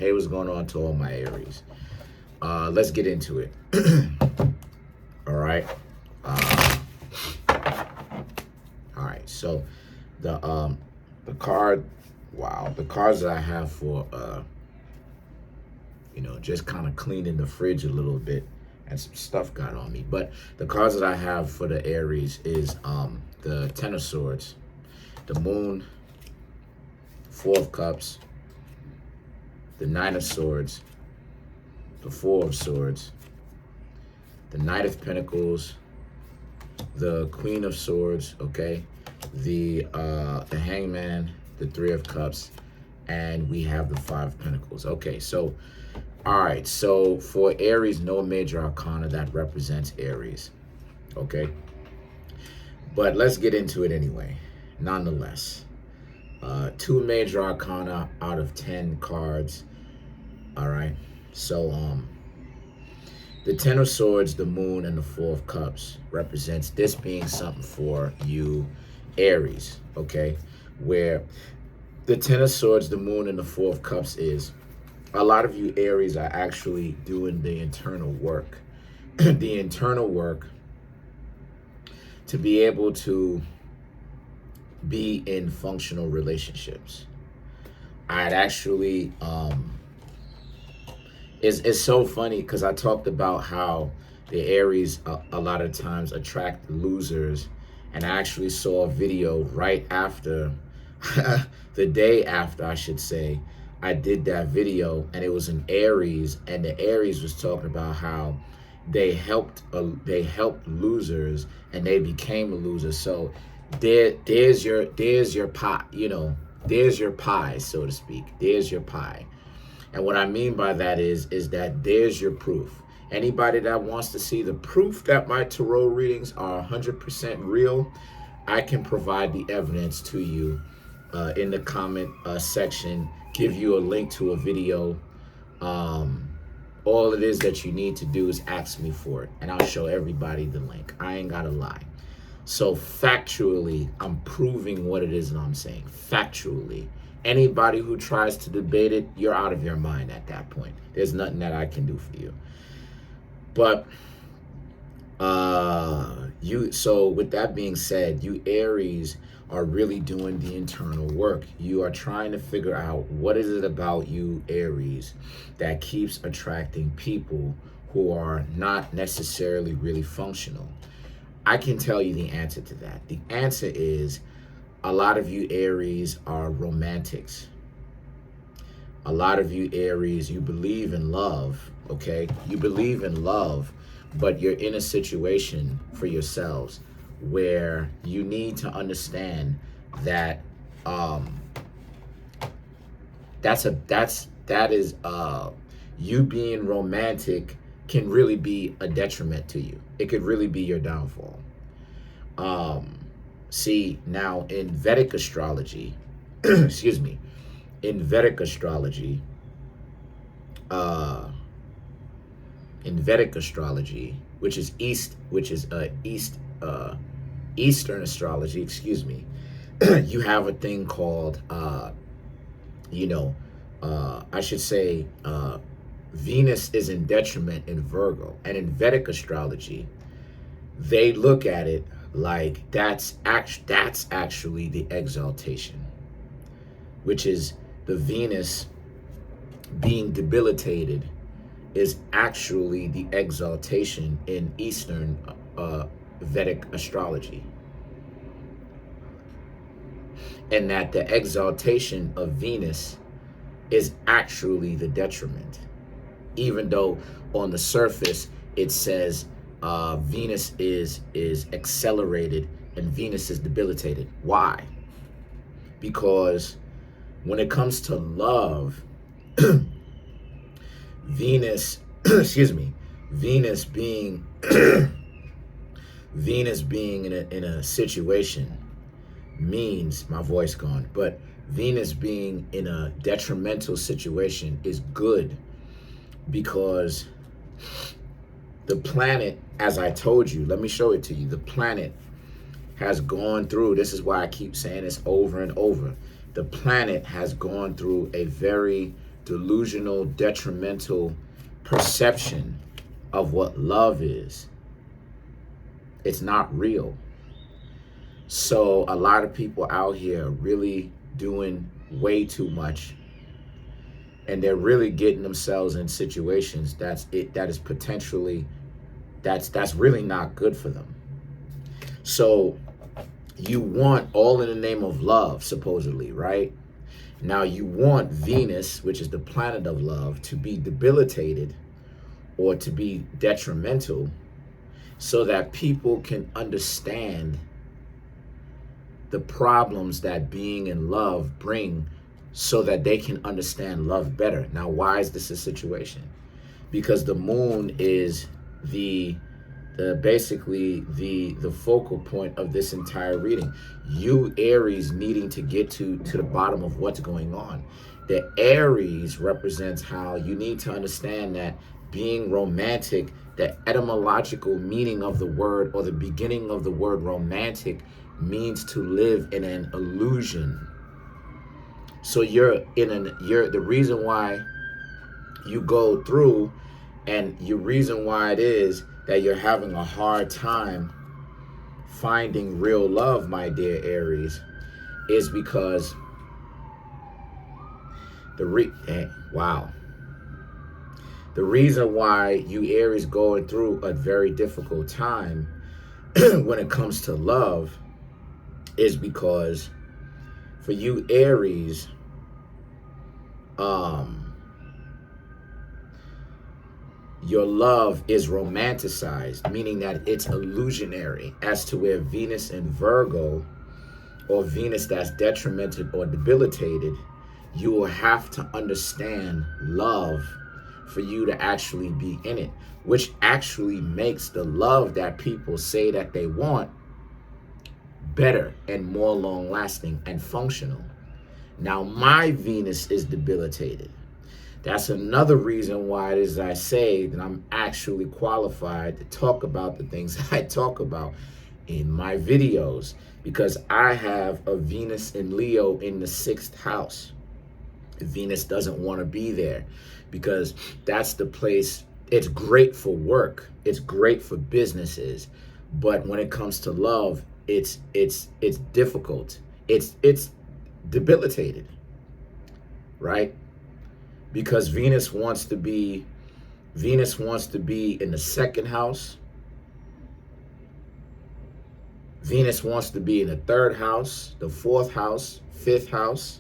Hey, what's going on to all my Aries? Let's get into it. All right. All right. So the card, wow, the cards that I have for just kind of cleaning the fridge a little bit, and some stuff got on me. But the cards that I have for the Aries is the Ten of Swords, the Moon, Four of Cups, the Nine of Swords, the Four of Swords, the Knight of Pentacles, the Queen of Swords, okay, the Hangman, the Three of Cups, and we have the Five of Pentacles. Okay, so all right, so for Aries, no major arcana that represents Aries, okay? But let's get into it anyway, nonetheless. 2 major arcana out of 10 cards, all right? So the Ten of Swords, the Moon, and the Four of Cups represents this being something for you, Aries, okay? Where the Ten of Swords, the Moon, and the Four of Cups is, a lot of you Aries are actually doing the internal work. The internal work to be able to be in functional relationships. I'd actually, it's so funny because I talked about how the Aries a lot of times attract losers, and I actually saw a video right after, the day after I should say, I did that video, and it was an Aries, and the Aries was talking about how they helped losers and they became a loser. So there's your pie, there's your pie, so to speak. There's your pie. And what I mean by that is that there's your proof. Anybody that wants to see the proof that my tarot readings are 100% real, I can provide the evidence to you in the comment section. Give you a link to a video. All it is that you need to do is ask me for it, and I'll show everybody the link. I ain't gotta lie. So factually, I'm proving what it is that I'm saying. Factually. Anybody who tries to debate it, you're out of your mind at that point. There's nothing that I can do for you. But so with that being said, you Aries are really doing the internal work. You are trying to figure out what is it about you Aries that keeps attracting people who are not necessarily really functional. I can tell you the answer to that. The answer is a lot of you Aries are romantics. A lot of you Aries, you believe in love, okay? You believe in love, but you're in a situation for yourselves where you need to understand that that is you being romantic can really be a detriment to you. It could really be your downfall. See, now in Vedic astrology, excuse me, in Vedic astrology, which is Eastern astrology, excuse me, you have a thing called, I should say, Venus is in detriment in Virgo. And in Vedic astrology, they look at it like that's actually the exaltation, which is the Venus being debilitated is actually the exaltation in Eastern Vedic astrology. And that the exaltation of Venus is actually the detriment. Even though on the surface it says Venus is accelerated and Venus is debilitated. Why? Because when it comes to love, Venus, excuse me, Venus being Venus being in a situation means, my voice gone, but Venus being in a detrimental situation is good, because the planet, as I told you, let me show it to you. The planet has gone through, this is why I keep saying this over and over. The planet has gone through a very, delusional, detrimental perception of what love is. It's not real. So a lot of people out here are really doing way too much, and they're really getting themselves in situations that is potentially that's really not good for them. So you want all in the name of love, supposedly, right? Now you want Venus, which is the planet of love, to be debilitated or to be detrimental so that people can understand the problems that being in love bring, so that they can understand love better. Now, why is this a situation? Because the moon is basically the focal point of this entire reading. You Aries needing to get to the bottom of what's going on. The Aries represents how you need to understand that being romantic, the etymological meaning of the word, or the beginning of the word romantic, means to live in an illusion. So the reason why you go through, and your reason why it is that you're having a hard time finding real love, my dear Aries, is because the reason why you Aries going through a very difficult time when it comes to love is because for you Aries, your love is romanticized, meaning that it's illusionary, as to where Venus in Virgo, or Venus that's detrimental or debilitated, you will have to understand love for you to actually be in it, which actually makes the love that people say that they want better and more long-lasting and functional. Now, my Venus is debilitated. That's another reason why it is I say that I'm actually qualified to talk about the things I talk about in my videos, because I have a Venus in Leo in the 6th house. Venus doesn't want to be there because that's the place. It's great for work. It's great for businesses. But when it comes to love, it's difficult. It's debilitated, right? Because Venus wants to be in the 2nd house. Venus wants to be in the 3rd house, the 4th house, 5th house,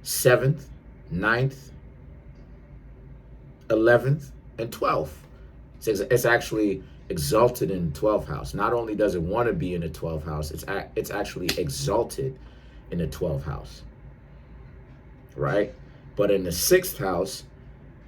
7th, 9th, 11th, and 12th. It's actually exalted in the 12th house. Not only does it want to be in the 12th house, it's actually exalted in the 12th house, right? But in the 6th house,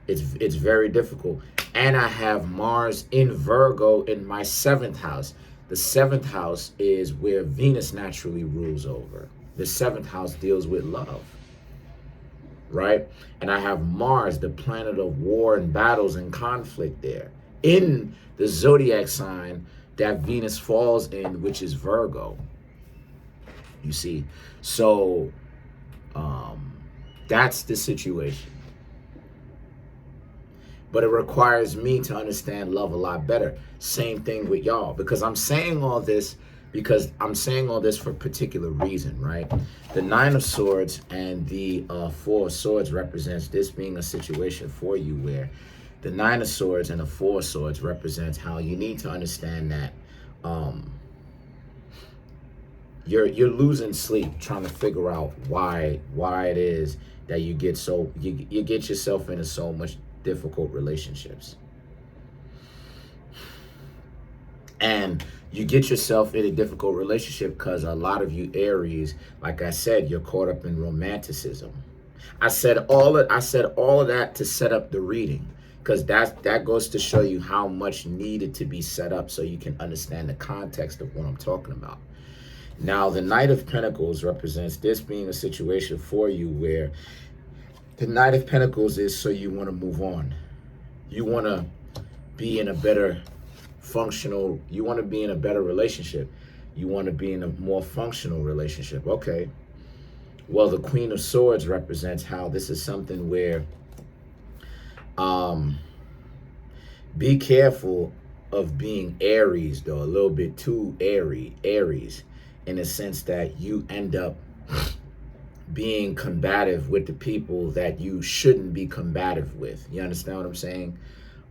it's very difficult. And I have Mars in Virgo in my 7th house. The 7th house is where Venus naturally rules over. The 7th house deals with love, right? And I have Mars, the planet of war and battles and conflict, there in the zodiac sign that Venus falls in, which is Virgo. You see? So that's the situation. But it requires me to understand love a lot better. Same thing with y'all, because I'm saying all this for a particular reason, right? The 9 of Swords and the 4 of Swords represents this being a situation for you where the 9 of Swords and the 4 of Swords represents how you need to understand that you're losing sleep trying to figure out why it is that you get yourself into so much difficult relationships. And you get yourself in a difficult relationship because a lot of you Aries, like I said, you're caught up in romanticism. I said all of that to set up the reading, because that goes to show you how much needed to be set up so you can understand the context of what I'm talking about. Now, the Knight of Pentacles represents this being a situation for you where the Knight of Pentacles is so you want to move on. You want to be in a better functional, you want to be in a better relationship. You want to be in a more functional relationship. Okay. Well, the Queen of Swords represents how this is something where Be careful of being Aries, though, a little bit too Aries, in the sense that you end up being combative with the people that you shouldn't be combative with. You understand what I'm saying?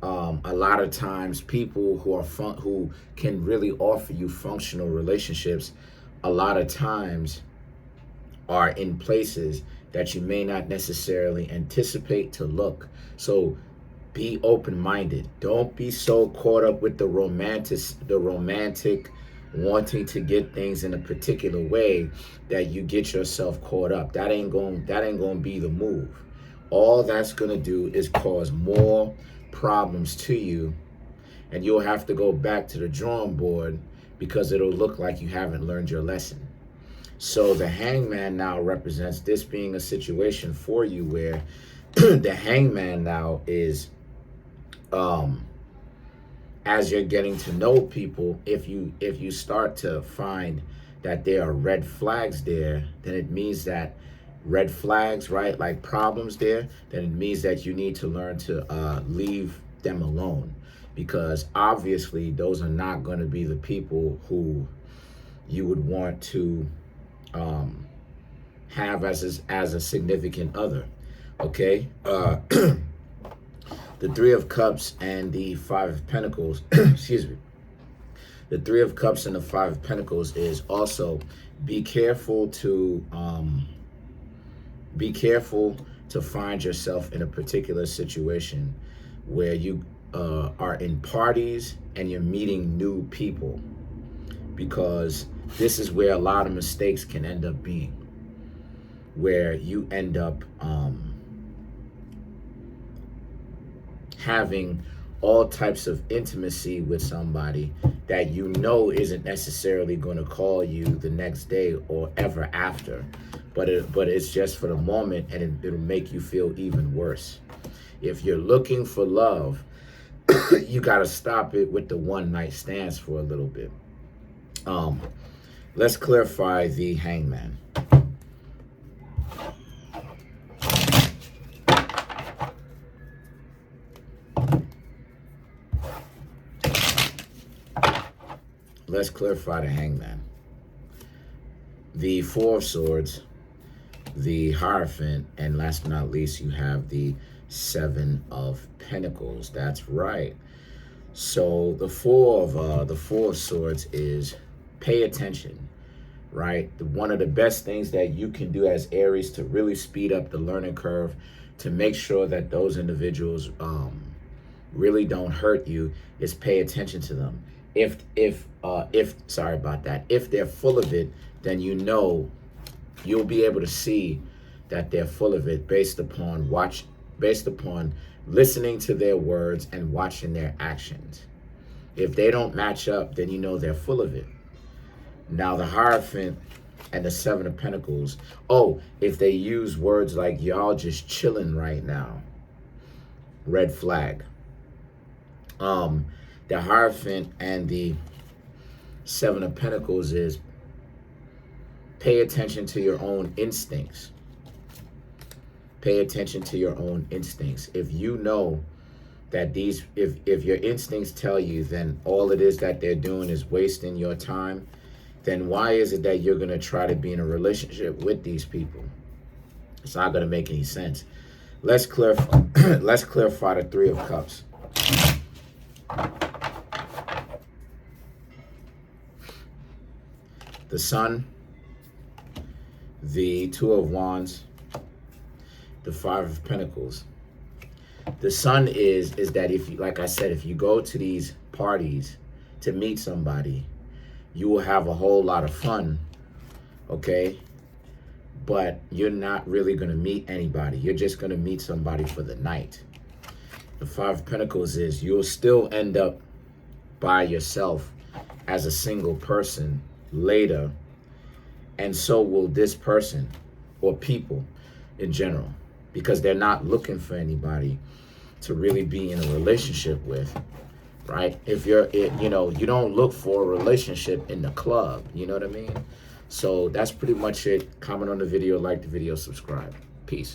A lot of times people who are who can really offer you functional relationships, a lot of times are in places that you may not necessarily anticipate to look. So be open-minded. Don't be so caught up with the romantic wanting to get things in a particular way that you get yourself caught up. That ain't going to be the move. All that's going to do is cause more problems to you, and you'll have to go back to the drawing board because it'll look like you haven't learned your lesson. So the hangman now represents this being a situation for you where the hangman now is, as you're getting to know people, if you start to find that there are red flags there, then it means that red flags, right, like problems there, then it means that you need to learn to leave them alone, because obviously those are not going to be the people who you would want to have as a significant other. Okay. The Three of Cups and the Five of Pentacles, excuse me. The Three of Cups and the Five of Pentacles is also be careful to find yourself in a particular situation where you are in parties and you're meeting new people, because this is where a lot of mistakes can end up being, where you end up having all types of intimacy with somebody that you know isn't necessarily going to call you the next day or ever after, but it's just for the moment, and it'll make you feel even worse. If you're looking for love, you got to stop it with the one night stands for a little bit. Let's clarify the hangman. Let's clarify the hangman. The Four of Swords, the Hierophant, and last but not least, you have the Seven of Pentacles. That's right. So the Four of Swords is pay attention, right? One of the best things that you can do as Aries to really speed up the learning curve, to make sure that those individuals really don't hurt you, is pay attention to them. If sorry about that, if they're full of it, then you know you'll be able to see that they're full of it based upon listening to their words and watching their actions. If they don't match up, then you know they're full of it. Now the Hierophant and the Seven of Pentacles, if they use words like y'all just chilling right now, red flag. The Hierophant and the Seven of Pentacles is pay attention to your own instincts. Pay attention to your own instincts. If you know that if your instincts tell you then all it is that they're doing is wasting your time, then why is it that you're going to try to be in a relationship with these people? It's not going to make any sense. Let's clarify the Three of Cups. The Sun, the Two of Wands, the Five of Pentacles. The Sun is that if you, like I said, if you go to these parties to meet somebody, you will have a whole lot of fun, okay? But you're not really going to meet anybody. You're just going to meet somebody for the night. The Five of Pentacles is you'll still end up by yourself as a single person later, and so will this person or people in general, because they're not looking for anybody to really be in a relationship with, right? If you're, you don't look for a relationship in the club, you know what I mean? So that's pretty much it. Comment on the video, like the video, subscribe. Peace.